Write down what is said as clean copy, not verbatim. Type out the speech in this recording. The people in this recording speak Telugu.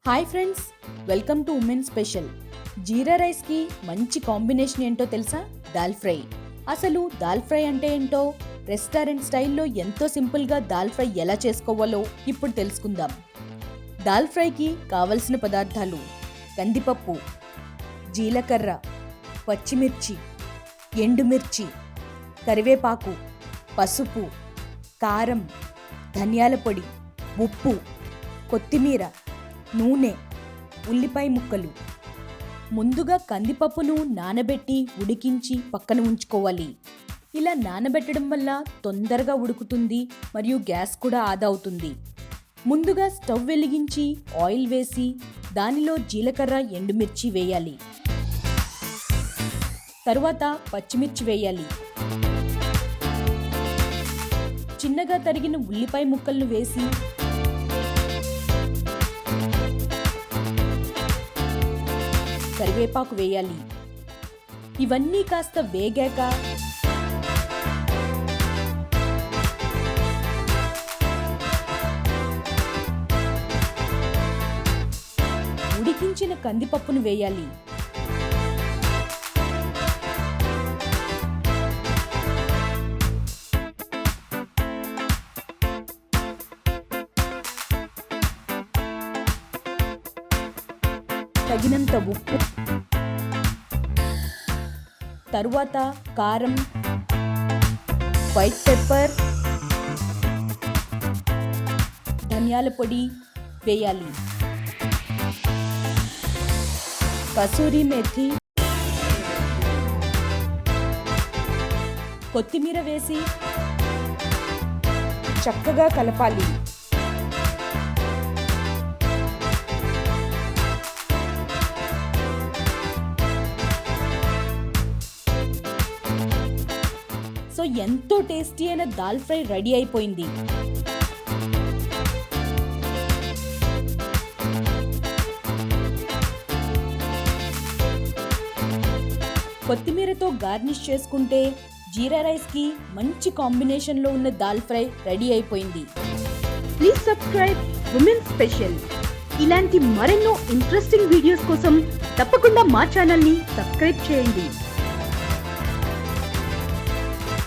Hi friends, welcome to women special. Jeera రైస్కి మంచి కాంబినేషన్ ఏంటో తెలుసా? దాల్ ఫ్రై. అసలు దాల్ ఫ్రై అంటే ఏంటో, రెస్టారెంట్ స్టైల్లో ఎంతో సింపుల్గా దాల్ ఫ్రై ఎలా చేసుకోవాలో ఇప్పుడు తెలుసుకుందాం. దాల్ ఫ్రైకి కావలసిన పదార్థాలు: కందిపప్పు, జీలకర్ర, పచ్చిమిర్చి, ఎండుమిర్చి, కరివేపాకు, పసుపు, కారం, ధనియాల పొడి, ఉప్పు, కొత్తిమీర, నూనె, ఉల్లిపాయ ముక్కలు. ముందుగా కందిపప్పును నానబెట్టి ఉడికించి పక్కన ఉంచుకోవాలి. ఇలా నానబెట్టడం వల్ల తొందరగా ఉడుకుతుంది మరియు గ్యాస్ కూడా ఆదా అవుతుంది. ముందుగా స్టవ్ వెలిగించి ఆయిల్ వేసి దానిలో జీలకర్ర, ఎండుమిర్చి వేయాలి. తరువాత పచ్చిమిర్చి వేయాలి. చిన్నగా తరిగిన ఉల్లిపాయ ముక్కలను వేసి కరివేపాకు వేయాలి. ఇవన్నీ కాస్త వేగాక ఉడికించిన కందిపప్పును వేయాలి. తగినంత ఉప్పు, తరువాత కారం, వైట్ పెప్పర్, ధనియాల పొడి వేయాలి. కసూరి మేథి, కొత్తిమీర వేసి చక్కగా కలపాలి. సో ఎంతో టేస్టీ అయిన దాల్ ఫ్రై రెడీ అయిపోయింది. కొత్తిమీరతో గార్నిష్ చేసుకుంటే జీరా రైస్కి మంచి కాంబినేషన్లో ఉన్న దాల్ ఫ్రై రెడీ అయిపోయింది. Please subscribe women special. ఇలాంటి మరెన్నో ఇంట్రెస్టింగ్ వీడియోస్ కోసం తప్పకుండా మా ఛానల్ని సబ్స్క్రైబ్ చేయండి.